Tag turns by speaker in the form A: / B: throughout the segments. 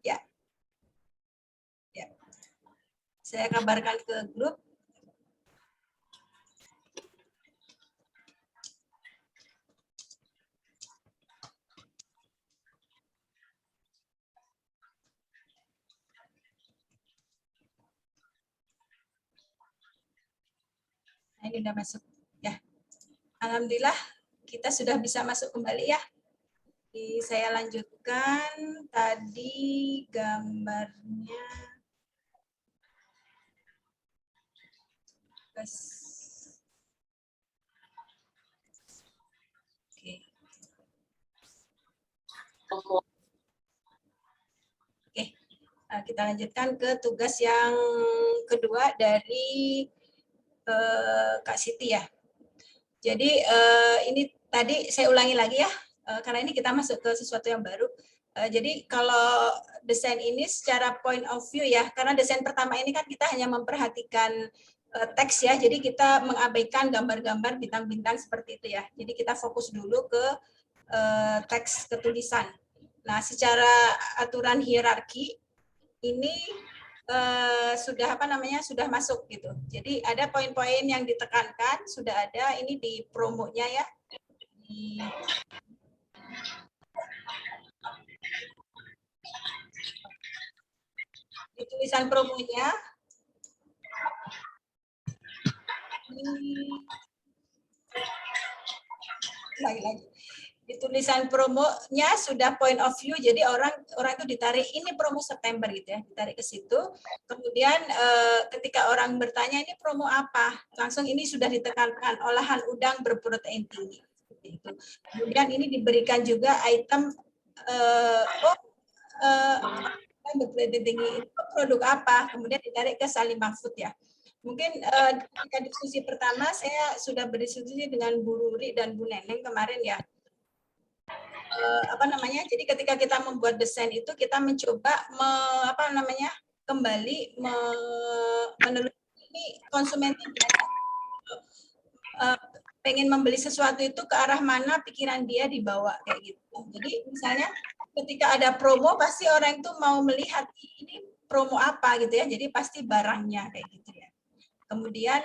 A: Ya. Ya. Saya kabarkan ke grup. Nah, ini udah masuk ya. Alhamdulillah kita sudah bisa masuk kembali ya. Saya lanjutkan tadi gambarnya. Oke, kita lanjutkan ke tugas yang kedua dari Kak Siti ya. Jadi ini tadi saya ulangi lagi ya, karena ini kita masuk ke sesuatu yang baru. Jadi kalau desain ini secara point of view ya, karena desain pertama ini kan kita hanya memperhatikan teks ya, jadi kita mengabaikan gambar-gambar bintang-bintang seperti itu ya. Jadi kita fokus dulu ke teks ketulisan. Nah, secara aturan hierarki ini sudah sudah masuk gitu. Jadi ada poin-poin yang ditekankan, sudah ada ini di promonya ya. Di tulisan promonya. Lagi. Di tulisan promonya sudah point of view, jadi orang itu ditarik ini promo September gitu ya, ditarik ke situ. Kemudian ketika orang bertanya ini promo apa, langsung ini sudah ditekankan olahan udang berprotein tinggi. Itu. Kemudian ini diberikan juga item berprotein tinggi itu produk apa, kemudian ditarik ke Salimah Food ya. Mungkin ketika diskusi pertama saya sudah berdiskusi dengan Bu Ruri dan Bu Neneng kemarin ya. Jadi ketika kita membuat desain itu kita mencoba kembali menelusuri konsumen itu pengen membeli sesuatu itu ke arah mana pikiran dia dibawa kayak gitu. Jadi misalnya ketika ada promo pasti orang itu mau melihat ini promo apa gitu ya. Jadi pasti barangnya kayak gitu ya. Kemudian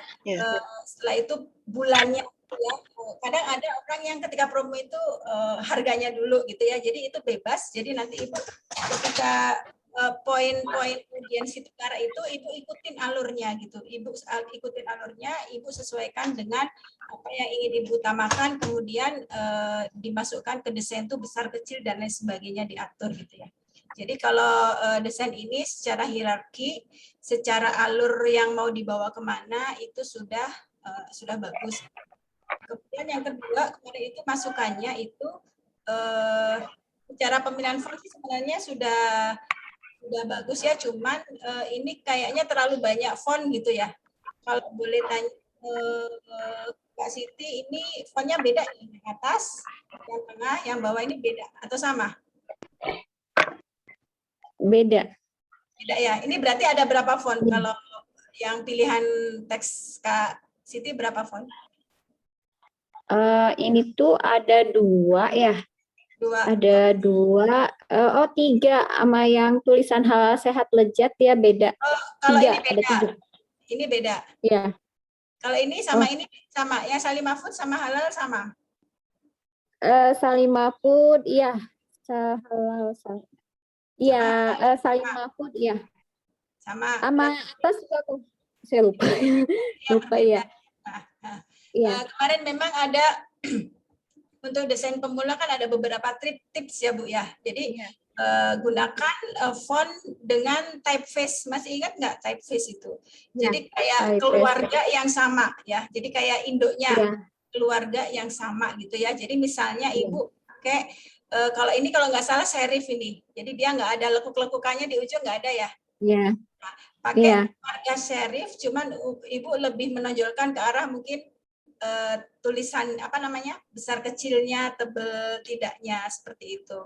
A: setelah itu bulannya ya, kadang ada orang yang ketika promo itu harganya dulu gitu ya, jadi itu bebas. Jadi nanti ibu ketika poin-poin audiens itu cara itu ibu ikutin alurnya gitu, ibu ikutin alurnya, ibu sesuaikan dengan apa yang ingin ibu utamakan, kemudian dimasukkan ke desain itu besar kecil dan lain sebagainya diatur gitu ya. Jadi kalau desain ini secara hierarki, secara alur yang mau dibawa kemana itu sudah bagus. Kemudian yang kedua kemarin itu masukannya itu secara pemilihan font sebenarnya sudah bagus ya, cuman ini kayaknya terlalu banyak font gitu ya. Kalau boleh tanya Kak Siti, ini fontnya beda yang atas, yang tengah, yang bawah ini beda atau sama?
B: Beda.
A: Beda ya. Ini berarti ada berapa font? Kalau yang pilihan teks Kak Siti berapa font?
B: Ini tuh ada 2 ya. 2. Ada 2. 3 sama yang tulisan halal sehat lezat ya beda.
A: Kalau
B: 3,
A: ini beda.
B: ada 3.
A: Ini beda.
B: Ya.
A: Kalau ini sama ini sama. Yang Salimah Food sama halal sama.
B: Salimah Food iya. Halal sama. Iya, Salimah Food iya.
A: Sama.
B: Sama atas juga saya lupa. Lupa ya.
A: Iya. Kemarin memang ada untuk desain pemula kan ada beberapa tips ya Bu ya. Jadi gunakan font dengan typeface. Masih ingat nggak typeface itu? Jadi kayak keluarga yang sama ya. Jadi kayak induknya keluarga yang sama gitu ya. Jadi misalnya Ibu pakai kalau nggak salah serif ini. Jadi dia nggak ada lekuk-lekukannya di ujung, nggak ada ya.
B: Iya.
A: Nah, pakai keluarga serif, cuman Ibu lebih menonjolkan ke arah mungkin tulisan apa namanya, besar kecilnya, tebel tidaknya, seperti itu.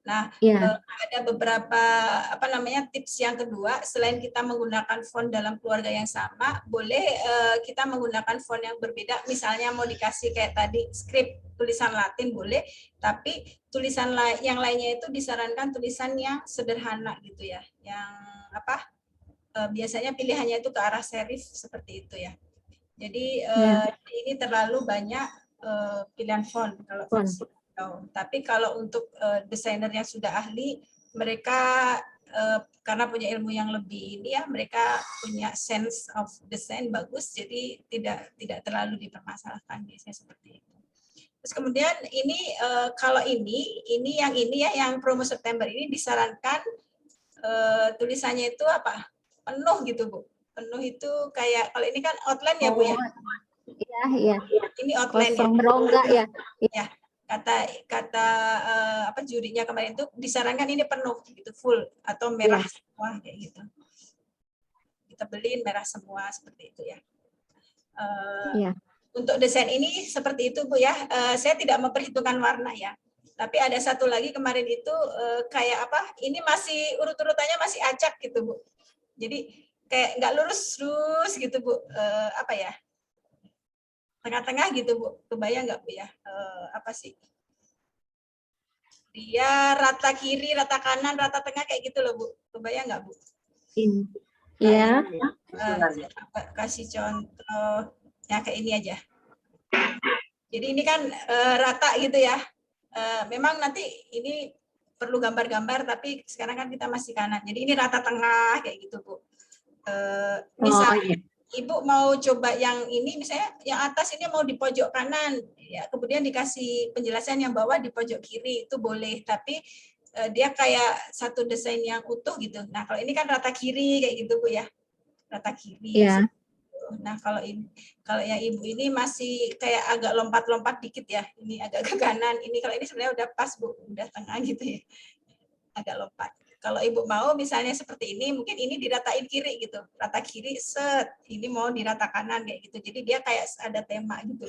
A: Nah, ada beberapa apa namanya tips yang kedua, selain kita menggunakan font dalam keluarga yang sama, boleh kita menggunakan font yang berbeda. Misalnya mau dikasih kayak tadi script tulisan Latin boleh, tapi tulisan yang lainnya itu disarankan tulisan yang sederhana gitu ya, yang apa biasanya pilihannya itu ke arah serif seperti itu ya. Jadi ini terlalu banyak pilihan font kalau versi. Tapi kalau untuk desainer yang sudah ahli, mereka karena punya ilmu yang lebih ini ya, mereka punya sense of design bagus, jadi tidak terlalu dipermasalahkan biasanya seperti itu. Terus kemudian ini kalau ini ya, yang promo September ini disarankan tulisannya itu apa? Penuh gitu, Bu. Penuh itu kayak kalau ini kan outline ya, Bu ya.
B: Iya.
A: Ini outline
B: kosong berongga ya.
A: Ya. Kata apa jurinya kemarin itu disarankan ini penuh gitu, full atau merah semua kayak gitu. Kita beliin merah semua seperti itu ya. Untuk desain ini seperti itu, Bu ya. Saya tidak memperhitungkan warna ya. Tapi ada satu lagi kemarin itu kayak apa? Ini masih urut-urutannya masih acak gitu, Bu. Jadi kayak nggak lurus gitu, Bu. Apa ya? Tengah-tengah gitu, Bu. Kebayang nggak, Bu ya? Apa sih? Dia rata kiri, rata kanan, rata tengah kayak gitu loh, Bu. Kebayang nggak, Bu?
B: Iya.
A: Kasih contoh ya kayak ini aja. Jadi ini kan rata gitu ya. Memang nanti ini perlu gambar-gambar, tapi sekarang kan kita masih kanan. Jadi ini rata tengah kayak gitu, Bu. Misalnya Ibu mau coba yang ini, misalnya yang atas ini mau di pojok kanan, ya kemudian dikasih penjelasan yang bawah di pojok kiri, itu boleh. Tapi dia kayak satu desain yang utuh gitu. Nah kalau ini kan rata kiri kayak gitu, Bu ya, rata kiri.
B: Iya.
A: Nah kalau yang Ibu ini masih kayak agak lompat-lompat dikit ya, ini agak ke kanan. Ini kalau ini sebenarnya udah pas, Bu, udah tengah gitu ya, agak lompat. Kalau Ibu mau misalnya seperti ini, mungkin ini diratain kiri gitu, rata kiri set, ini mau dirata kanan kayak gitu. Jadi dia kayak ada tema gitu.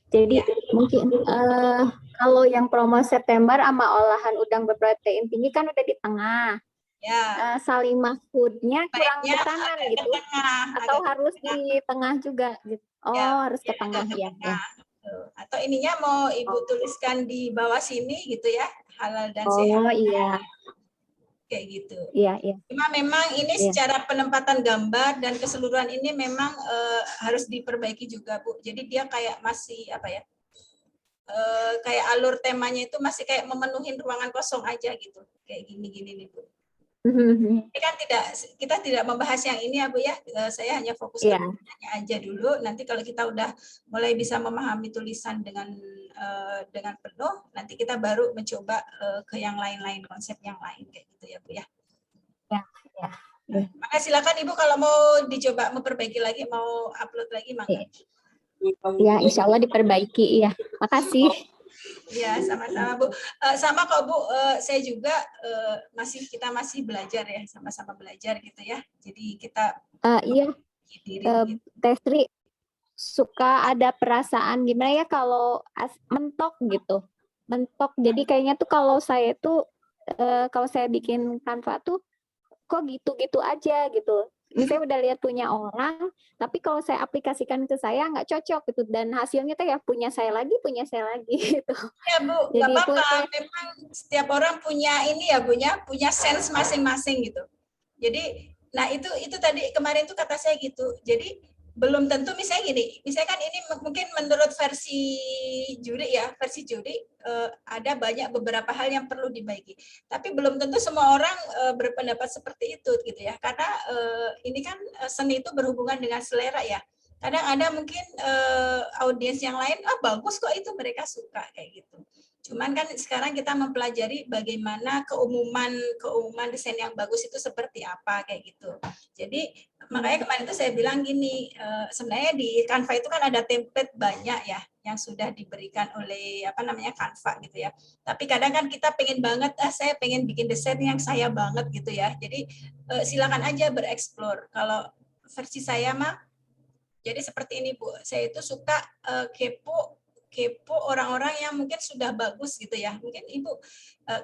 B: Jadi mungkin kalau yang promo September sama olahan udang berprotein tinggi kan udah di tengah. Ya. Salimah foodnya kurang ke kanan gitu, atau harus di tengah juga gitu. Harus ke tengah ya.
A: Atau ininya mau Ibu tuliskan di bawah sini gitu ya, halal dan sehat.
B: Iya.
A: Kayak gitu.
B: Iya.
A: Cuma memang ini secara penempatan gambar dan keseluruhan ini memang harus diperbaiki juga, Bu. Jadi dia kayak masih apa ya? Kayak alur temanya itu masih kayak memenuhi ruangan kosong aja gitu. Kayak gini-gini nih, Bu. Ini kan kita tidak membahas yang ini ya, Bu ya. Saya hanya fokus ke tulisannya aja dulu. Nanti kalau kita udah mulai bisa memahami tulisan dengan penuh, nanti kita baru mencoba ke yang lain-lain, konsep yang lain kayak gitu ya, Bu ya.
B: Ya.
A: Maka silakan Ibu kalau mau dicoba memperbaiki lagi, mau upload lagi, maka.
B: Ya, insya Allah diperbaiki. Ya, makasih.
A: Ya, sama-sama, Bu. Sama kok, Bu. Saya juga kita masih belajar ya, sama-sama belajar gitu ya. Jadi kita
B: iya. Teh Sri suka ada perasaan gimana ya kalau mentok gitu. Mentok. Jadi kayaknya tuh kalau saya bikin Canva tuh kok gitu-gitu aja gitu. Misalnya udah lihat punya orang, tapi kalau saya aplikasikan ke saya nggak cocok gitu, dan hasilnya tuh ya punya saya lagi gitu.
A: Ya, Bu, nggak apa-apa. Memang setiap orang punya ini ya, punya sense masing-masing gitu. Jadi, nah itu tadi kemarin tuh kata saya gitu. Jadi belum tentu misalnya gini, misalkan ini mungkin menurut versi juri ada beberapa hal yang perlu dibaiki. Tapi belum tentu semua orang berpendapat seperti itu gitu ya. Karena ini kan seni itu berhubungan dengan selera ya. Kadang ada mungkin audiens yang lain, bagus kok itu, mereka suka kayak gitu. Cuman kan sekarang kita mempelajari bagaimana keumuman desain yang bagus itu seperti apa kayak gitu. Jadi makanya kemarin itu saya bilang gini, sebenarnya di Canva itu kan ada template banyak ya yang sudah diberikan oleh Canva gitu ya. Tapi kadang kan kita pengen banget, saya pengen bikin desain yang saya banget gitu ya. Jadi silakan aja bereksplor. Kalau versi saya mah Jadi seperti ini Bu, saya itu suka kepo orang-orang yang mungkin sudah bagus gitu ya. Mungkin Ibu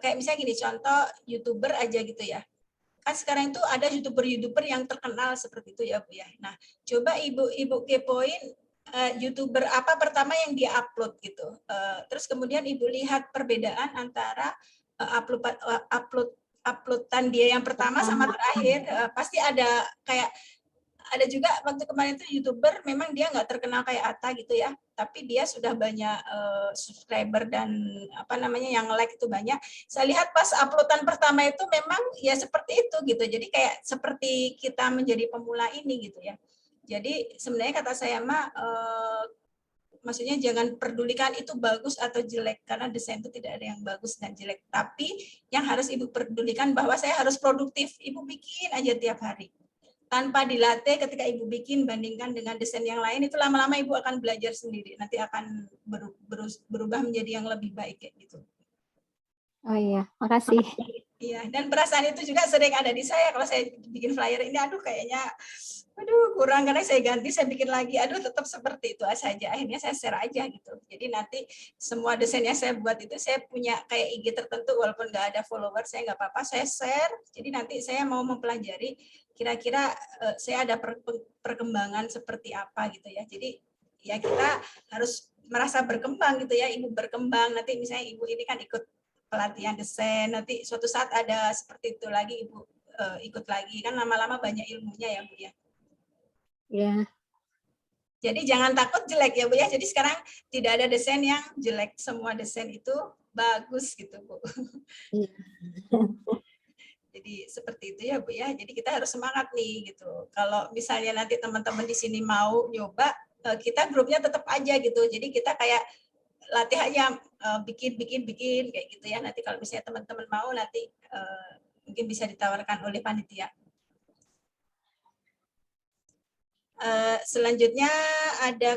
A: kayak misalnya gini, contoh YouTuber aja gitu ya. Kan sekarang itu ada YouTuber yang terkenal seperti itu ya Bu ya. Nah, coba Ibu kepoin YouTuber apa pertama yang dia upload gitu. Terus kemudian Ibu lihat perbedaan antara uploadan dia yang pertama sama terakhir. Pasti ada kayak ada juga waktu kemarin itu YouTuber memang dia nggak terkenal kayak Atta gitu ya, tapi dia sudah banyak subscriber dan apa namanya yang like itu banyak. Saya lihat pas uploadan pertama itu memang ya seperti itu gitu. Jadi kayak seperti kita menjadi pemula ini gitu ya. Jadi sebenarnya kata saya mah maksudnya jangan pedulikan itu bagus atau jelek karena desain itu tidak ada yang bagus dan jelek. Tapi yang harus Ibu pedulikan bahwa saya harus produktif. Ibu bikin aja tiap hari. Tanpa dilatih ketika Ibu bikin bandingkan dengan desain yang lain itu lama-lama Ibu akan belajar sendiri. Nanti akan berubah menjadi yang lebih baik kayak gitu.
B: Oh iya, makasih.
A: Iya, dan perasaan itu juga sering ada di saya kalau saya bikin flyer ini, aduh kayaknya kurang karena saya ganti, saya bikin lagi, aduh tetap seperti itu saja. Akhirnya saya share aja gitu. Jadi nanti semua desain yang saya buat itu saya punya kayak IG tertentu walaupun nggak ada follower, saya nggak apa-apa, saya share. Jadi nanti saya mau mempelajari kira-kira saya ada perkembangan seperti apa gitu ya. Jadi ya kita harus merasa berkembang gitu ya, Ibu berkembang. Nanti misalnya Ibu ini kan ikut pelatihan desain, nanti suatu saat ada seperti itu lagi Ibu ikut lagi, kan lama-lama banyak ilmunya ya Bu ya.
B: Ya.
A: Jadi jangan takut jelek ya Bu ya. Jadi sekarang tidak ada desain yang jelek, semua desain itu bagus gitu Bu.
B: Ya.
A: Jadi seperti itu ya Bu ya. Jadi kita harus semangat nih gitu. Kalau misalnya nanti teman-teman di sini mau nyoba, kita grupnya tetap aja gitu. Jadi kita kayak latihannya bikin kayak gitu ya. Nanti kalau misalnya teman-teman mau nanti mungkin bisa ditawarkan oleh panitia. Selanjutnya ada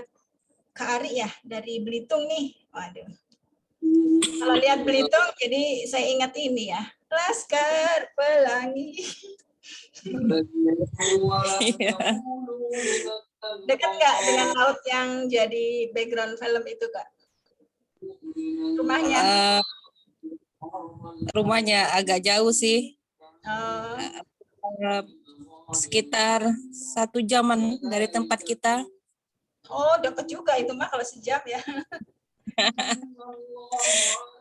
A: Kak Ari ya dari Belitung nih. Waduh. Kalau lihat Belitung jadi saya ingat ini ya. Laskar Pelangi. Dekat nggak dengan laut yang jadi background film itu Kak? Rumahnya?
C: Rumahnya agak jauh sih.
A: Oh.
C: Sekitar 1 jaman dari tempat kita.
A: Oh, dekat juga itu mah kalau sejam ya.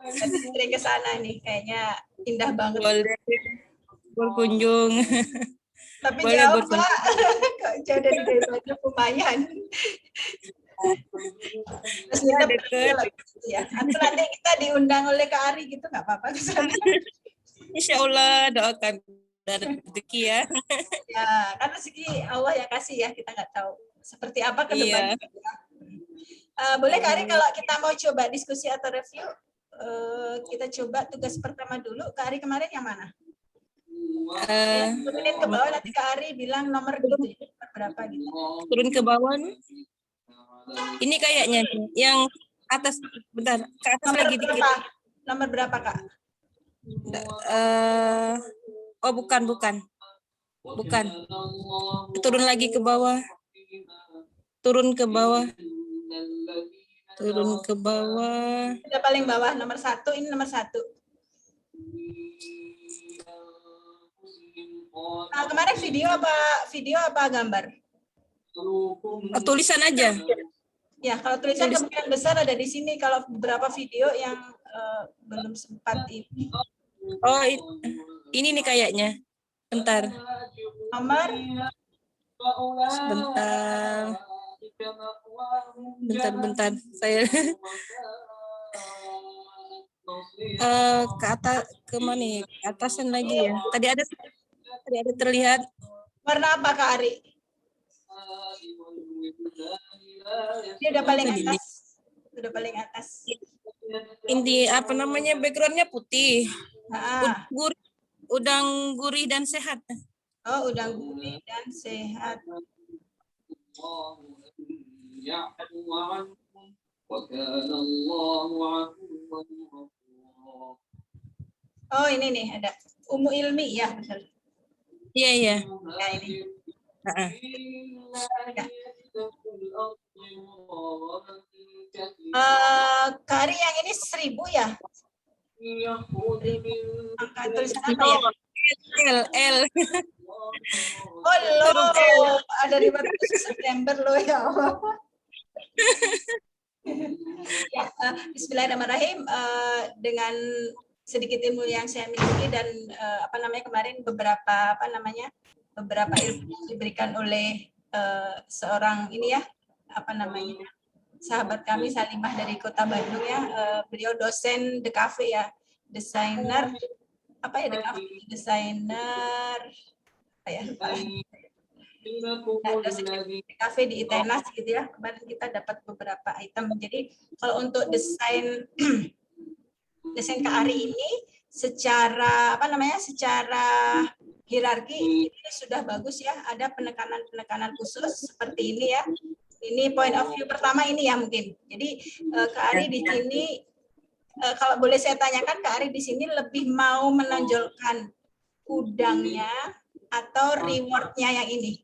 A: Nanti sering ke sana nih, kayaknya indah banget.
C: Boleh berkunjung.
A: Tapi boleh jauh Pak, jauh dari daripada lumayan. Terus kita
C: dekat.
A: Ya. Atau nanti kita diundang oleh Kak Ari gitu, nggak apa-apa ke sana.
C: Insya Allah doakan dari rezeki ya.
A: Ya, kan rezeki Allah yang kasih ya, kita nggak tahu seperti apa ke depan. Iya. Boleh Kak Ari kalau kita mau coba diskusi atau review, kita coba tugas pertama dulu. Kak Ari kemarin yang mana?
C: 10
A: menit ke bawah nanti Kak Ari bilang nomor gitu ya, berapa gitu.
C: Turun ke bawah. Ini kayaknya yang atas, bentar, ke atas nomor lagi dikit.
A: Nomor berapa Kak?
C: Oh bukan. Turun lagi ke bawah. Turun ke bawah.
A: Sudah paling bawah nomor 1, ini nomor 1. Nah, kemarin video apa gambar?
C: Tulisan aja.
A: Ya, kalau tulisan kemungkinan besar ada di sini. Kalau beberapa video yang belum sempat ini.
C: Oh, ini nih kayaknya. Bentar.
A: Nomor?
C: Bentar. Saya ke atas, ke mana ya? Ke atasan lagi ya. Tadi ada terlihat.
A: Warna apa Kak Ari? Dia udah paling atas. Udah paling atas.
C: Ini apa namanya, backgroundnya putih. Udang gurih dan sehat.
A: Oh, udang gurih dan sehat. Oh, ini nih ada Umu Ilmi ya, benar.
C: Iya.
A: Ya, ini. Ya. Kari yang ini 1000 ya? Angka tulisan apa ya?
C: L.
A: Oh loh, ada reward khusus September loh ya. Ya, Bismillahirrahmanirrahim. Dengan sedikit ilmu yang saya miliki dan kemarin beberapa ilmu yang diberikan oleh seorang ini ya, sahabat kami Salimah dari Kota Bandung ya. Beliau dosen DKV ya, desainer desainer dosen DKV di ITENAS gitu ya. Kemarin kita dapat beberapa item. Jadi kalau untuk desain KARI ini secara secara hierarki ini sudah bagus ya. Ada penekanan khusus seperti ini ya. Ini point of view pertama ini ya mungkin. Jadi KARI di sini kalau boleh saya tanyakan, KARI di sini lebih mau menonjolkan udangnya atau rewardnya yang ini?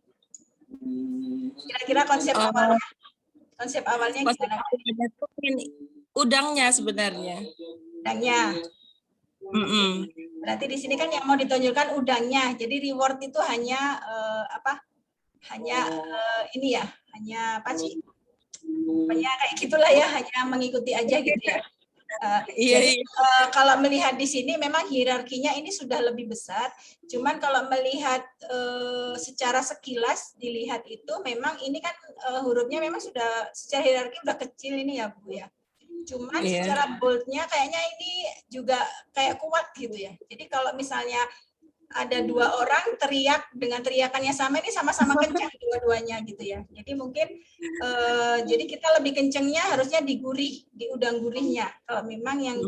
A: Kira-kira konsep awalnya gimana?
C: Udangnya sebenarnya.
A: Udangnya. Berarti di sini kan yang mau ditonjolkan udangnya. Jadi reward itu hanya ini ya, hanya apa sih? Hanya kayak gitulah ya, hanya mengikuti aja gitu ya. Jadi kalau melihat di sini memang hierarkinya ini sudah lebih besar. Cuman kalau melihat secara sekilas dilihat itu memang ini kan hurufnya memang sudah secara hierarki udah kecil ini ya Bu ya. Cuman secara boldnya kayaknya ini juga kayak kuat gitu ya. Jadi kalau misalnya ada 2 orang teriak dengan teriakannya sama, ini sama-sama kencang dua-duanya gitu ya. Jadi mungkin jadi kita lebih kencengnya harusnya di gurih, di udang gurihnya. Kalau memang yang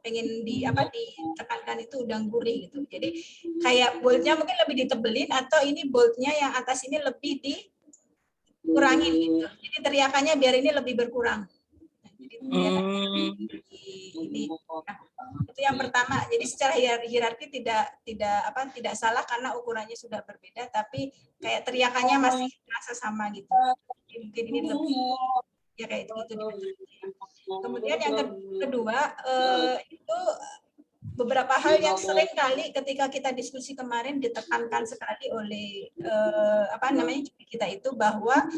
A: pengen ditekankan itu udang gurih gitu. Jadi kayak boldnya mungkin lebih ditebelin atau ini boldnya yang atas ini lebih dikurangin gitu. Jadi teriakannya biar ini lebih berkurang. Ini itu yang pertama. Jadi secara hierarki tidak salah karena ukurannya sudah berbeda, tapi kayak teriakannya masih terasa sama gitu. Jadi mungkin ini lebih ya kayak itu. Kemudian yang kedua itu beberapa hal yang sering kali ketika kita diskusi kemarin ditekankan sekali oleh kita itu bahwa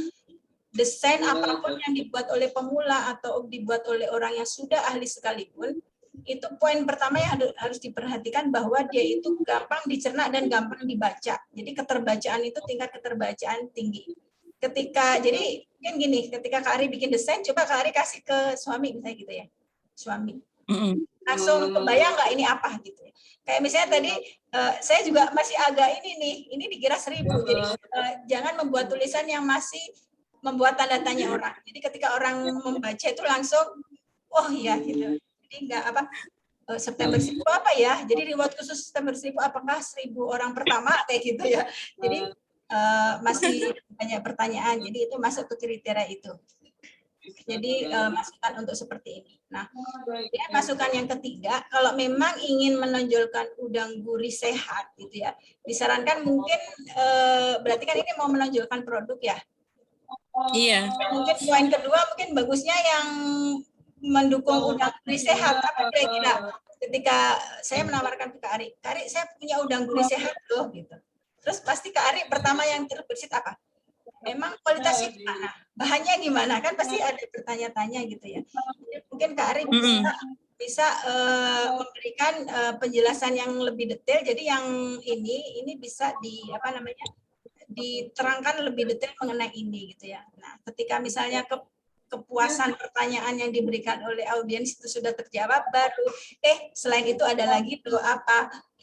A: desain apapun yang dibuat oleh pemula atau dibuat oleh orang yang sudah ahli sekalipun, itu poin pertama yang harus diperhatikan bahwa dia itu gampang dicerna dan gampang dibaca. Jadi keterbacaan itu tingkat keterbacaan tinggi. Jadi kan gini, ketika Kak Ari bikin desain, coba Kak Ari kasih ke suami misalnya gitu ya, suami. Langsung kebayang nggak ini apa gitu ya. Kayak misalnya tadi saya juga masih agak ini dikira 1000. Jadi jangan membuat tulisan yang masih membuat tanda tanya orang. Jadi ketika orang membaca itu langsung, oh iya gitu. Jadi enggak September 1000 apa ya? Jadi reward khusus September 1000 apakah 1000 orang pertama kayak gitu ya. Jadi masih banyak pertanyaan. Jadi itu masuk ke kriteria itu. Jadi masukan untuk seperti ini. Nah, masukan yang ketiga, kalau memang ingin menonjolkan udang gurih sehat gitu ya, disarankan mungkin berarti kan ini mau menonjolkan produk ya.
C: Iya.
A: Mungkin poin kedua mungkin bagusnya yang mendukung udang gurih sehat. Apa kira-kira ketika saya menawarkan ke Kak Ari, saya punya udang gurih sehat loh gitu. Terus pasti Kak Ari pertama yang terbersih apa? Memang kualitasnya gimana? Bahannya gimana? Kan pasti ada bertanya-tanya gitu ya. Jadi mungkin Kak Ari bisa memberikan penjelasan yang lebih detail. Jadi yang ini bisa diterangkan lebih detail mengenai ini gitu ya. Nah, ketika misalnya kepuasan pertanyaan yang diberikan oleh audiens itu sudah terjawab, baru selain itu ada lagi tuh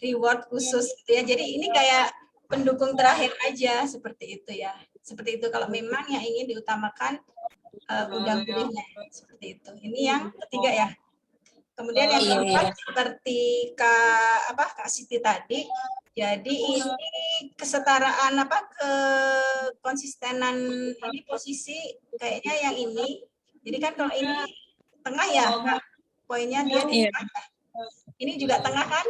A: reward khusus gitu ya. Jadi ini kayak pendukung terakhir aja seperti itu ya. Seperti itu kalau memang yang ingin diutamakan udang gurihnya seperti itu. Ini yang ketiga ya. Kemudian yang keempat seperti Kak Siti tadi. Jadi ini kesetaraan kekonsistenan ini posisi kayaknya yang ini. Jadi kan kalau ini tengah ya, Kak, poinnya dia di tengah. Ini juga tengah kan,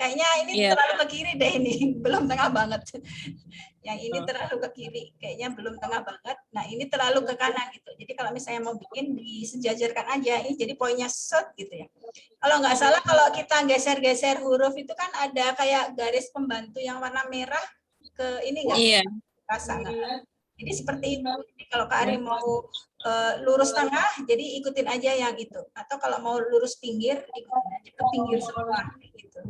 A: Kayaknya ini terlalu ke kiri deh ini, belum tengah banget. Yang ini terlalu ke kiri, kayaknya belum tengah banget. Nah ini terlalu ke kanan gitu. Jadi kalau misalnya mau bikin disejajarkan aja, ini jadi poinnya set gitu ya. Kalau nggak salah kalau kita geser-geser huruf itu kan ada kayak garis pembantu yang warna merah ke ini nggak?
C: Iya.
A: Pasang. Jadi seperti itu. Jadi kalau Kak Ari mau lurus tengah, jadi ikutin aja yang itu. Atau kalau mau lurus pinggir, ikutin aja ke pinggir semua gitu.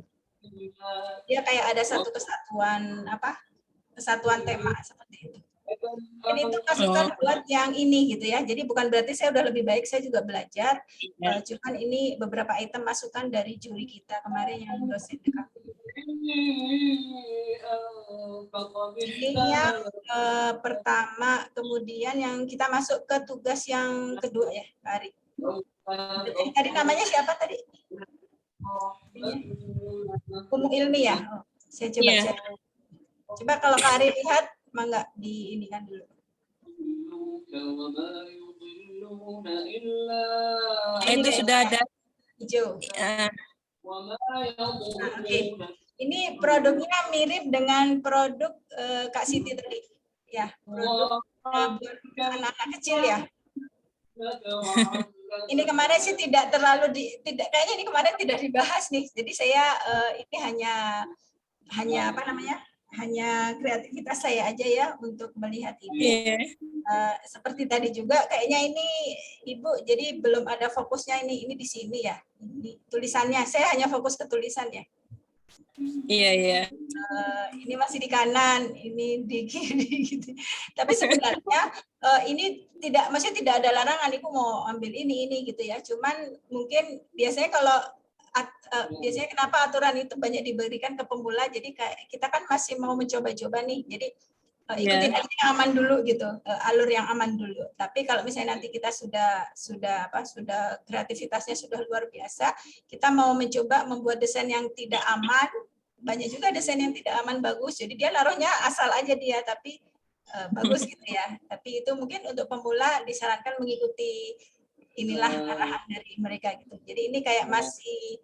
A: Dia kayak ada satu kesatuan kesatuan tema seperti itu. Ini tuh masukan buat yang ini gitu ya. Jadi bukan berarti saya udah lebih baik, saya juga belajar. Cuman ini beberapa item masukan dari juri kita kemarin yang dosen kami. Ini yang pertama, kemudian yang kita masuk ke tugas yang kedua ya, Kak Ari. Tadi namanya siapa tadi? Umu Ilmi ya. Saya coba cek. Coba kalau Kak Ari lihat, mangga di ini kan dulu.
C: Itu sudah ada.
A: Hijau. Oke. Ini produknya mirip dengan produk Kak Siti tadi. Ya, produk anak-anak kecil ya. Ini kemarin sih tidak terlalu kayaknya ini kemarin tidak dibahas nih. Jadi saya ini hanya apa namanya? Hanya kreativitas saya aja ya untuk melihat ini. Seperti tadi juga kayaknya ini Ibu jadi belum ada fokusnya ini di sini ya. Ini tulisannya saya hanya fokus ke tulisannya.
C: Iya.
A: Ini masih di kanan, ini di kiri gitu. Tapi sebenarnya ini maksudnya tidak ada larangan Ibu mau ambil ini gitu ya. Cuman mungkin biasanya kalau biasanya kenapa aturan itu banyak diberikan ke pemula, jadi kita kan masih mau mencoba-coba nih, jadi ikutin aja yang aman dulu gitu, alur yang aman dulu. Tapi kalau misalnya nanti kita sudah kreativitasnya sudah luar biasa, kita mau mencoba membuat desain yang tidak aman, banyak juga desain yang tidak aman bagus, jadi dia naruhnya asal aja dia, tapi bagus gitu ya. Tapi itu mungkin untuk pemula disarankan mengikuti inilah arahan dari mereka gitu. Jadi ini kayak masih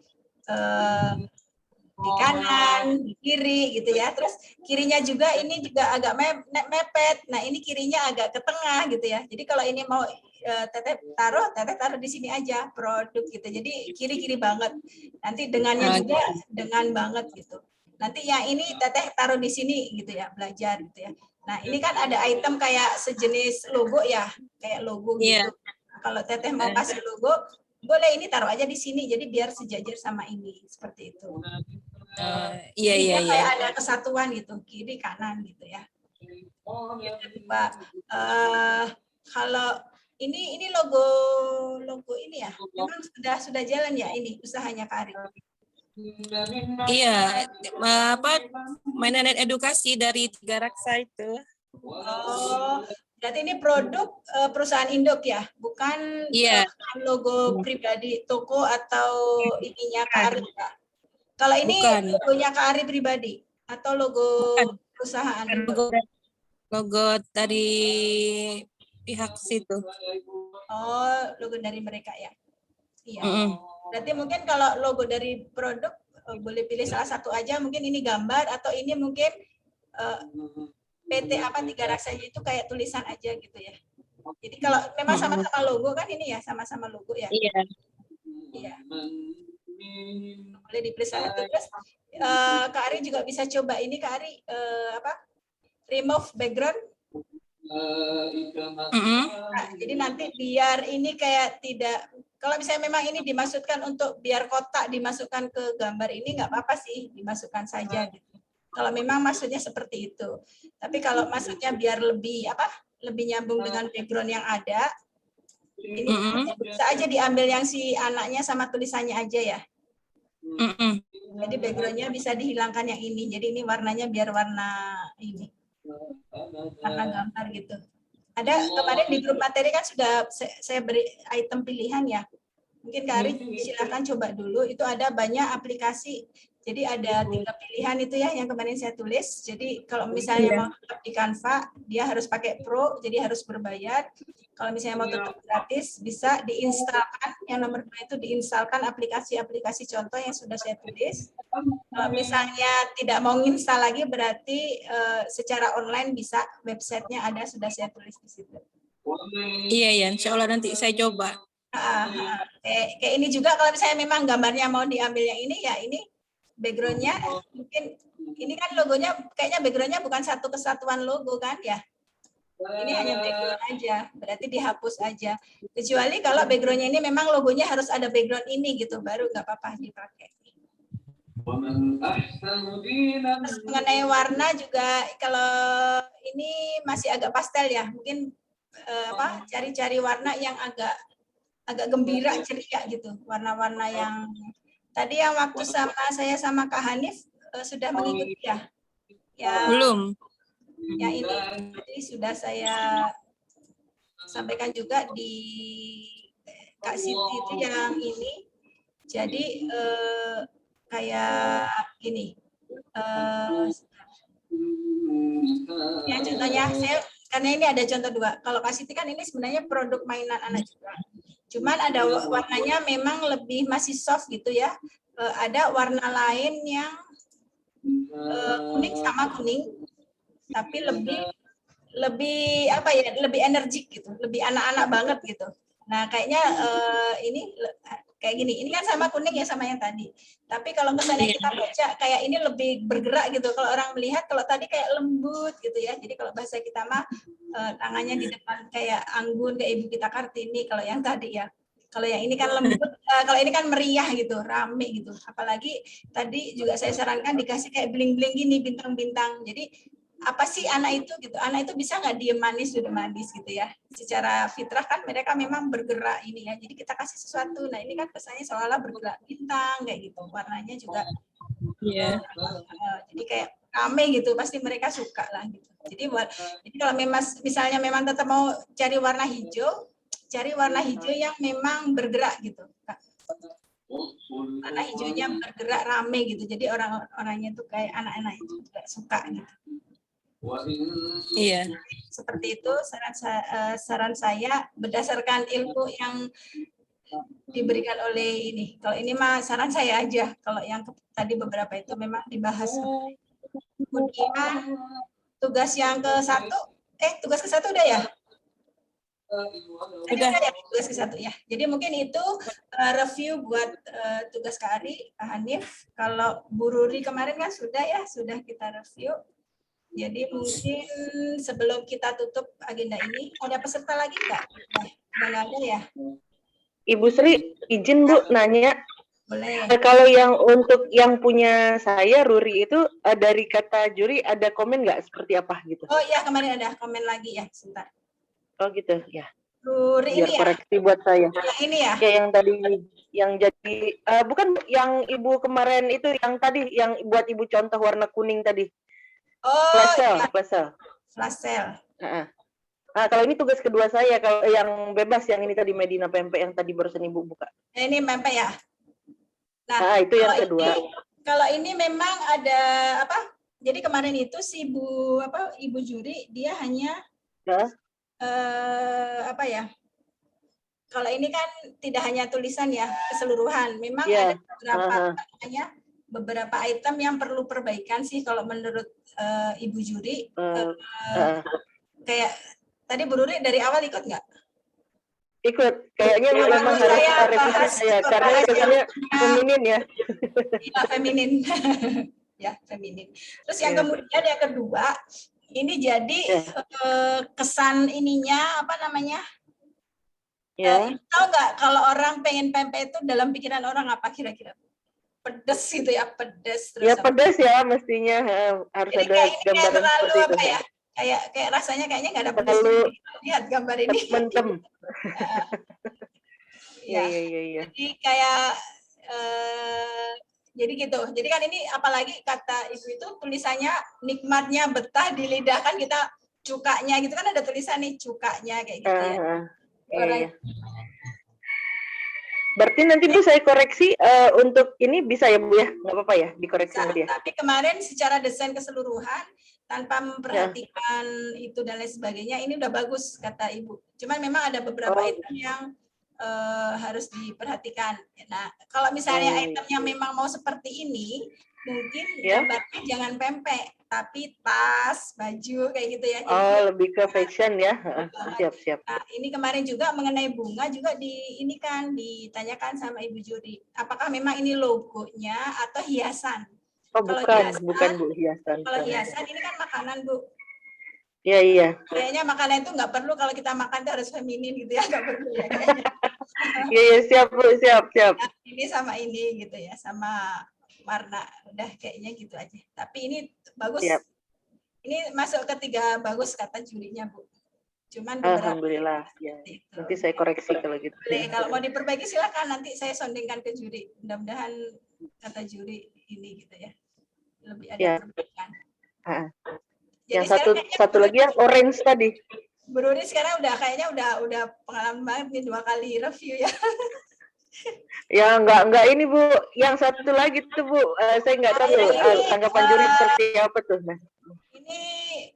A: di kanan, di kiri gitu ya. Terus kirinya juga ini juga agak mepet. Nah ini kirinya agak ke tengah gitu ya. Jadi kalau ini mau Teteh taruh di sini aja produk gitu. Jadi kiri-kiri banget. Nanti dengannya juga dengan banget gitu. Nanti yang ini Teteh taruh di sini gitu ya, belajar gitu ya. Nah ini kan ada item kayak sejenis logo ya, kayak logo gitu. Kalau Teteh mau kasih logo, boleh ini taruh aja di sini, jadi biar sejajar sama ini, seperti itu.
C: Iya.
A: Kayak ada kesatuan gitu, kiri kanan gitu ya. Kalau ini logo ini ya, memang sudah jalan ya ini usahanya Kak Ari.
C: Iya, mainan edukasi dari Tiga Raksa itu.
A: Oh. Berarti ini produk perusahaan induk ya, bukan logo pribadi toko atau ininya Kak Ari. Kalau ini logonya Kak Ari pribadi atau logo perusahaan?
C: Logo dari pihak situ.
A: Oh, logo dari mereka ya. Iya. Berarti mungkin kalau logo dari produk boleh pilih salah satu aja. Mungkin ini gambar atau ini mungkin PT Tiga Raksa itu kayak tulisan aja gitu ya. Jadi kalau memang sama-sama logo kan ini ya, sama-sama logo ya. Iya. Boleh dipilih salah satu. Terus Kak Ari juga bisa coba ini Kak Ari remove background. Nah, jadi nanti biar ini kayak tidak, kalau misalnya memang ini dimaksudkan untuk biar kotak dimasukkan ke gambar ini nggak apa-apa sih, dimasukkan saja gitu. Kalau memang maksudnya seperti itu. Tapi kalau maksudnya biar lebih nyambung dengan background yang ada, ini bisa aja diambil yang si anaknya sama tulisannya aja ya. Jadi backgroundnya bisa dihilangkan yang ini. Jadi ini warnanya biar warna ini, warna gambar gitu. Ada kemarin di grup materi kan sudah saya beri item pilihan ya. Mungkin Kak Ari silahkan coba dulu. Itu ada banyak aplikasi. Jadi ada 3 pilihan itu ya yang kemarin saya tulis. Jadi kalau misalnya mau tetap di Canva, dia harus pakai Pro, jadi harus berbayar. Kalau misalnya mau tetap gratis, bisa diinstalkan. Yang nomor 2 itu diinstalkan aplikasi-aplikasi contoh yang sudah saya tulis. Kalau misalnya tidak mau install lagi, berarti secara online bisa, websitenya ada, sudah saya tulis di situ.
C: Iya ya, insya Allah nanti saya coba.
A: Kayak ini juga kalau misalnya memang gambarnya mau diambil yang ini, ya ini background-nya mungkin ini kan logonya kayaknya background-nya bukan satu kesatuan logo kan ya. Ini hanya background aja, berarti dihapus aja. Kecuali kalau background-nya ini memang logonya harus ada background ini gitu, baru nggak apa-apa dipakai. Terus mengenai warna juga, kalau ini masih agak pastel ya, mungkin cari-cari warna yang agak gembira, ceria gitu, warna-warna yang tadi yang waktu saya sama Kak Hanif sudah mengikuti ya? Ya
C: belum.
A: Ya ini jadi sudah saya sampaikan juga di Kak Siti itu yang ini. Jadi kayak gini. Ya contohnya saya karena ini ada contoh 2. Kalau Kak Siti kan ini sebenarnya produk mainan anak juga. Cuman ada warnanya memang lebih masih soft gitu ya. Ada warna lain yang kuning sama kuning, tapi lebih apa ya, lebih energik gitu, lebih anak-anak banget gitu. Nah kayaknya ini kayak gini, ini kan sama kuning ya sama yang tadi. Tapi kalau misalnya kita baca kayak ini lebih bergerak gitu. Kalau orang melihat, kalau tadi kayak lembut gitu ya. Jadi kalau bahasa kita mah tangannya di depan kayak anggun, kayak Ibu kita Kartini. Kalau yang tadi ya. Kalau yang ini kan lembut, kalau ini kan meriah gitu, rame gitu. Apalagi tadi juga saya sarankan dikasih kayak bling-bling gini, bintang-bintang. Jadi apa sih anak itu gitu? Anak itu bisa nggak diem manis, duduk manis gitu ya? Secara fitrah kan mereka memang bergerak ini ya. Jadi kita kasih sesuatu. Nah ini kan kesannya seolah bergerak bintang kayak gitu. Warnanya juga. Jadi kayak rame gitu. Pasti mereka suka lah gitu. Jadi kalau memang misalnya memang tetap mau cari warna hijau, cari warna hijau yang memang bergerak gitu. Warna hijaunya bergerak rame gitu. Jadi orang-orangnya tuh kayak anak-anak itu juga suka gitu.
C: Iya.
A: Seperti itu saran saya berdasarkan ilmu yang diberikan oleh ini. Kalau ini mah saran saya aja. Kalau yang tadi beberapa itu memang dibahas. Kemudian tugas yang ke-1, tugas ke-1 udah ya? Udah ya, tugas ke-1 ya. Jadi mungkin itu review buat tugas Kak Ari, Kak Hanif. Kalau Bu Ruri kemarin kan sudah ya, sudah kita review. Jadi mungkin sebelum kita tutup agenda ini, ada peserta lagi nggak? Udah nggak ada ya?
D: Ibu Sri, izin Bu nanya.
A: Boleh.
D: Kalau yang untuk yang punya saya, Ruri itu dari kata juri ada komen nggak seperti apa gitu?
A: Oh iya, kemarin ada komen lagi ya, sebentar.
D: Oh gitu, ya.
A: Ruri
D: biar
A: ini
D: koreksi ya? Buat saya.
A: Yang ini ya?
D: Ya yang tadi, yang jadi, bukan yang Ibu kemarin itu, yang tadi, yang buat Ibu contoh warna kuning tadi.
A: Oh,
D: flash sale.
A: Flash sale.
D: Nah, kalau ini tugas kedua saya, kalau yang bebas yang ini tadi Medina pempek yang tadi barusan Ibu buka.
A: Ini pempek ya? Nah,
D: itu yang kedua.
A: Kalau ini memang ada apa? Jadi kemarin itu si Ibu juri dia hanya apa ya? Kalau ini kan tidak hanya tulisan ya, keseluruhan. Memang ada beberapa item yang perlu perbaikan sih kalau menurut Ibu juri. Kayak tadi Bu Ruri dari awal ikut nggak?
D: Ikut, kayaknya memang harus revisi saya karena kesannya feminin ya.
A: Iya, feminin. Ya, feminin. Terus yang kemudian yang kedua, ini jadi kesan ininya apa namanya? Tahu nggak kalau orang pengen pempek itu dalam pikiran orang apa kira-kira? Pedes gitu ya, pedes. Terus
D: ya pedes ya mestinya harus
A: jadi
D: ada gambaran seperti itu.
A: Kayak rasanya kayaknya nggak ada pedes. Lihat gambar ini.
D: Mentem.
A: Iya. Jadi kayak jadi gitu. Jadi kan ini apalagi kata Ibu itu tulisannya nikmatnya betah di lidah, kan kita cukanya gitu kan ada tulisan nih cukanya kayak gitu ya.
D: Berarti nanti Bu saya koreksi untuk ini bisa ya Bu ya? Nggak apa-apa ya dikoreksi sama dia?
A: Tapi kemarin secara desain keseluruhan tanpa memperhatikan itu dan lain sebagainya, ini udah bagus kata Ibu. Cuman memang ada beberapa item yang harus diperhatikan. Nah, kalau misalnya itemnya memang mau seperti ini, mungkin gambarnya jangan pempek, tapi tas, baju kayak gitu ya. Jadi,
D: lebih ke fashion ya. Siap.
A: Nah, ini kemarin juga mengenai bunga juga ini kan ditanyakan sama Ibu juri, apakah memang ini logonya atau hiasan?
D: Oh, bukan Bu, hiasan.
A: Kalau hiasan ini kan makanan, Bu.
D: Iya.
A: Kayaknya makanan itu nggak perlu kalau kita makan itu harus feminin gitu ya, nggak perlu ya kayaknya.
D: Iya, siap Bu, siap.
A: Nah, ini sama ini gitu ya, sama warna, udah kayaknya gitu aja. Tapi ini bagus.
D: Siap.
A: Ini masuk ke 3 bagus kata jurinya, Bu. Cuman
D: Alhamdulillah. Ya. Nanti saya koreksi kalau gitu.
A: Kalau mau diperbaiki silakan, nanti saya sondingkan ke juri. Mudah-mudahan kata juri ini gitu ya. Lebih ada perbaikan.
D: Yang satu lagi yang orange tadi.
A: Bu Ruri sekarang kayaknya udah pengalaman banget nih 2 kali review ya.
D: Ya enggak ini Bu, yang satu lagi tuh Bu, saya nggak tahu tanggapan juri seperti apa tuh. Nah.
A: Ini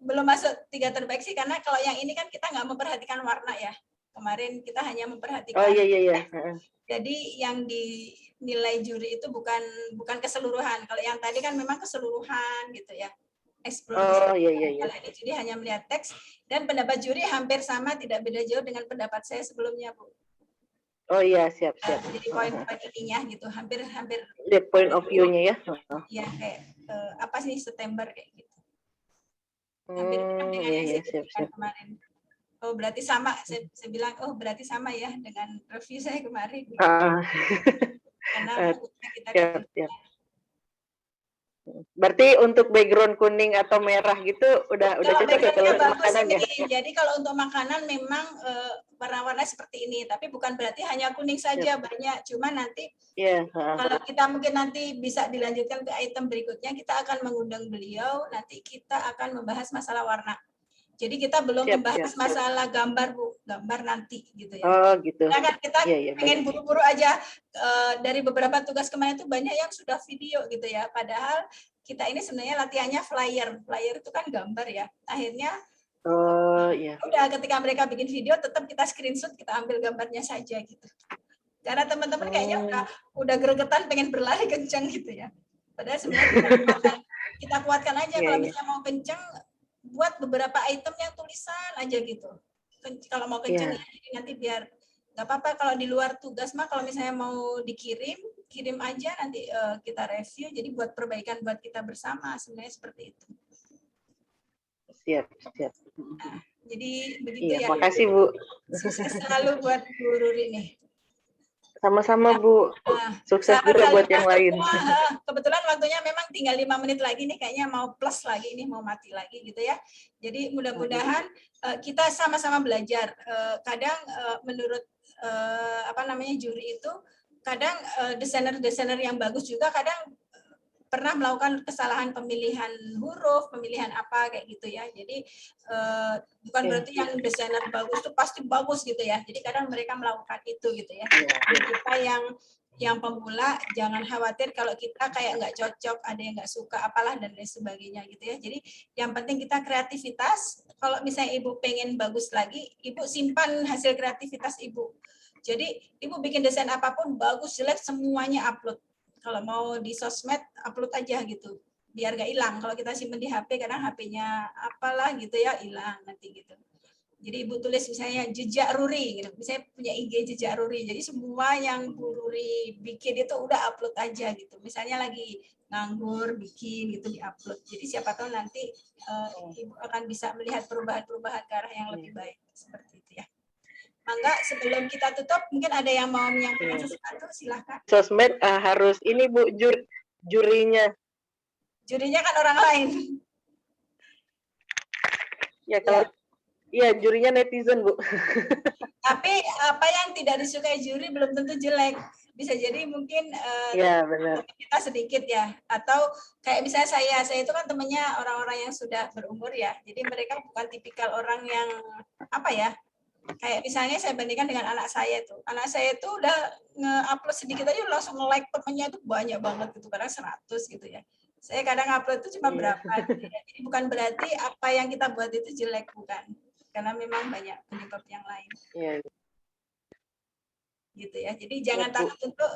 A: belum masuk 3 terbaik sih, karena kalau yang ini kan kita nggak memperhatikan warna ya. Kemarin kita hanya memperhatikan.
D: Oh iya.
A: Jadi yang dinilai juri itu bukan keseluruhan. Kalau yang tadi kan memang keseluruhan gitu ya.
D: Oh iya.
A: Kalau ini juri hanya melihat teks, dan pendapat juri hampir sama, tidak beda jauh dengan pendapat saya sebelumnya, Bu.
D: Oh iya, siap.
A: Jadi poin-poin ininya gitu, hampir
D: the point of view-nya ya.
A: Iya, kayak apa sih September kayak gitu. Hampir dengan yang saya
D: siap.
A: kemarin. Oh, berarti sama. Saya bilang, oh berarti sama ya dengan review saya kemarin. Karena kita
D: siap. Berarti untuk background kuning atau merah gitu udah cocok ya kalau untuk makanan ya?
A: Jadi kalau untuk makanan memang warna-warna seperti ini, tapi bukan berarti hanya kuning saja, banyak. Cuma nanti kalau kita mungkin nanti bisa dilanjutkan ke item berikutnya, kita akan mengundang beliau, nanti kita akan membahas masalah warna. Jadi kita belum membahas masalah gambar, Bu, gambar nanti gitu ya.
D: Oh gitu.
A: Nah, kan kita pengen buru-buru aja, dari beberapa tugas kemarin itu banyak yang sudah video gitu ya. Padahal kita ini sebenarnya latihannya flyer. Flyer itu kan gambar ya. Akhirnya udah ketika mereka bikin video tetap kita screenshot, kita ambil gambarnya saja gitu. Karena teman-teman kayaknya udah gregetan pengen berlari kencang gitu ya. Padahal sebenarnya kita kuatkan aja kalau misalnya mau kencang, buat beberapa item yang tulisan aja gitu. Kalau mau kencang jadi nanti biar nggak apa-apa kalau di luar tugas mah, kalau misalnya mau kirim aja nanti kita review. Jadi buat perbaikan buat kita bersama, sebenarnya seperti itu.
D: Siap.
A: Nah, jadi begitu ya.
D: Makasih Bu.
A: Sukses selalu buat Bu Ruri nih.
D: Sama-sama Bu. Sukses juga buat yang lain.
A: Kebetulan waktunya memang tinggal 5 menit lagi nih, kayaknya mau plus lagi nih, mau mati lagi gitu ya. Jadi mudah-mudahan kita sama-sama belajar. Kadang menurut juri itu, kadang desainer yang bagus juga kadang pernah melakukan kesalahan pemilihan huruf, pemilihan apa kayak gitu ya. Jadi bukan berarti yang desainer bagus itu pasti bagus gitu ya. Jadi kadang mereka melakukan itu gitu ya. Jadi kita yang pemula jangan khawatir kalau kita kayak nggak cocok, ada yang nggak suka apalah dan lain sebagainya gitu ya. Jadi yang penting kita kreativitas. Kalau misalnya Ibu pengen bagus lagi, Ibu simpan hasil kreativitas Ibu. Jadi Ibu bikin desain apapun bagus jelek semuanya upload. Kalau mau di sosmed, upload aja gitu. Biar gak hilang. Kalau kita simpen di HP, kadang HP-nya apalah gitu ya, hilang nanti gitu. Jadi Ibu tulis misalnya jejak Ruri, gitu. Misalnya punya IG jejak Ruri. Jadi semua yang Bu Ruri bikin itu udah upload aja gitu. Misalnya lagi nganggur, bikin gitu, di-upload. Jadi siapa tahu nanti Ibu akan bisa melihat perubahan-perubahan ke arah yang lebih baik. Seperti itu ya. Mangga, sebelum kita tutup, mungkin ada yang mau menyampaikan sesuatu, silakan.
D: Sosmed harus ini Bu, jurinya.
A: Jurinya kan orang lain.
D: Ya kalau jurinya netizen Bu.
A: Tapi apa yang tidak disukai juri belum tentu jelek. Bisa jadi mungkin
D: benar.
A: kita sedikit ya. Atau kayak misalnya saya itu kan temannya orang-orang yang sudah berumur ya. Jadi mereka bukan tipikal orang yang Kayak misalnya saya bandingkan dengan anak saya tuh. Anak saya tuh udah nge-upload sedikit aja langsung like temennya itu banyak banget gitu, kadang 100 gitu ya. Saya kadang upload itu cuma berapa gitu ya. Jadi bukan berarti apa yang kita buat itu jelek, bukan. Karena memang banyak penyebab yang lain.
D: Iya.
A: Gitu ya. Jadi jangan takut untuk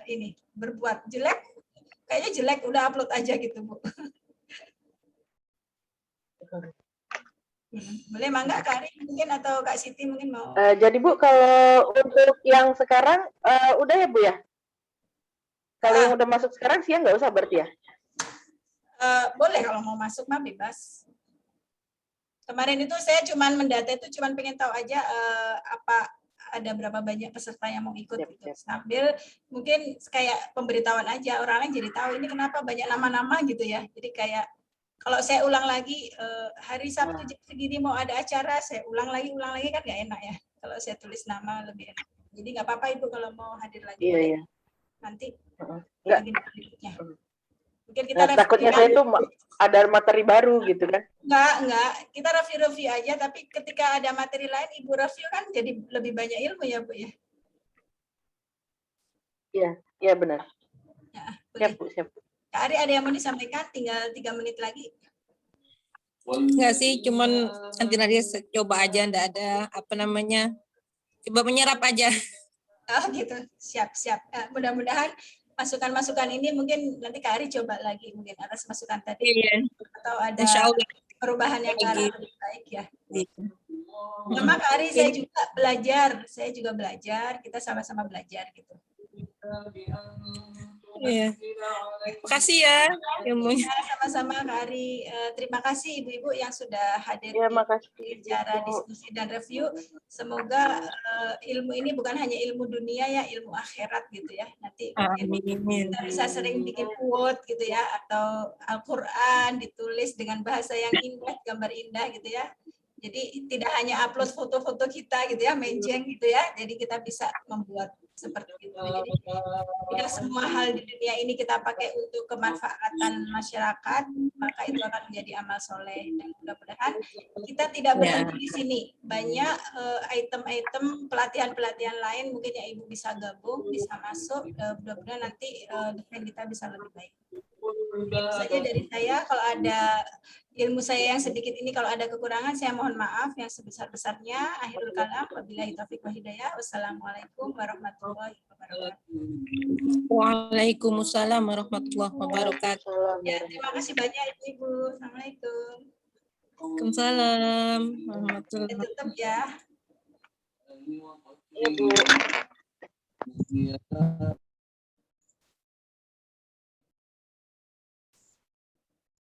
A: ini berbuat jelek. Kayaknya jelek udah upload aja gitu, Bu. Boleh mangga Kak Ari mungkin atau Kak Siti mungkin mau.
D: Jadi Bu, kalau untuk yang sekarang udah ya Bu ya? Kalau yang udah masuk sekarang siang nggak usah berarti ya?
A: Boleh kalau mau masuk mah bebas. Kemarin itu saya cuman mendata itu cuman pengen tahu aja apa ada berapa banyak peserta yang mau ikut gitu. Sambil mungkin kayak pemberitahuan aja, orang lain jadi tahu ini kenapa banyak nama-nama gitu ya. Jadi kayak kalau saya ulang lagi hari Sabtu jam segini mau ada acara, saya ulang lagi kan nggak enak ya. Kalau saya tulis nama lebih enak. Jadi nggak apa-apa Ibu kalau mau hadir lagi.
D: Iya.
A: Nanti
D: Nggak.
A: berikutnya. Mungkin kita
D: takutnya saya tuh ada materi baru gitu kan?
A: Enggak. Kita review aja, tapi ketika ada materi lain, Ibu review kan jadi lebih banyak ilmu ya, Bu ya?
D: Iya benar.
A: Ya,
D: Siap.
A: Kak Ari ada yang mau disampaikan? Tinggal 3 menit lagi.
C: Enggak sih, cuman nanti coba aja, enggak ada apa namanya, coba menyerap aja.
A: Oh gitu, siap. Mudah-mudahan masukan-masukan ini mungkin nanti Kak Ari coba lagi mungkin atas masukan tadi.
C: Iya.
A: Atau ada perubahan yang lebih baik ya. Sama Kak Ari saya juga belajar, kita sama-sama belajar gitu.
C: Iya. Makasih ya ilmunya.
A: Sama-sama Kak Ari. Terima kasih Ibu-ibu yang sudah hadir
D: di
A: acara diskusi dan review. Semoga ilmu ini bukan hanya ilmu dunia ya, ilmu akhirat gitu ya. Nanti kita bisa sering bikin quote gitu ya, atau Al-Quran ditulis dengan bahasa yang indah, gambar indah gitu ya. Jadi tidak hanya upload foto-foto kita gitu ya, menjeng gitu ya. Jadi kita bisa membuat seperti itu. Jadi tidak semua hal di dunia ini kita pakai untuk kemanfaatan masyarakat, maka itu akan menjadi amal soleh. Dan mudah-mudahan kita tidak berhenti di sini. Banyak item-item pelatihan-pelatihan lain mungkin yang Ibu bisa gabung, bisa masuk. Mudah-mudahan nanti desain kita bisa lebih baik. Itu saja dari saya. Kalau ada ilmu saya yang sedikit ini, kalau ada kekurangan saya mohon maaf yang sebesar-besarnya. Akhirul kalam, wabillahi taufiq wa hidayah. Wassalamualaikum warahmatullahi wabarakatuh.
C: Waalaikumsalam warahmatullahi wabarakatuh.
A: Ya, terima kasih banyak Ibu. Assalamualaikum.
C: Waalaikumsalam warahmatullahi wabarakatuh.
A: Tutup ya.
D: Iya Bu.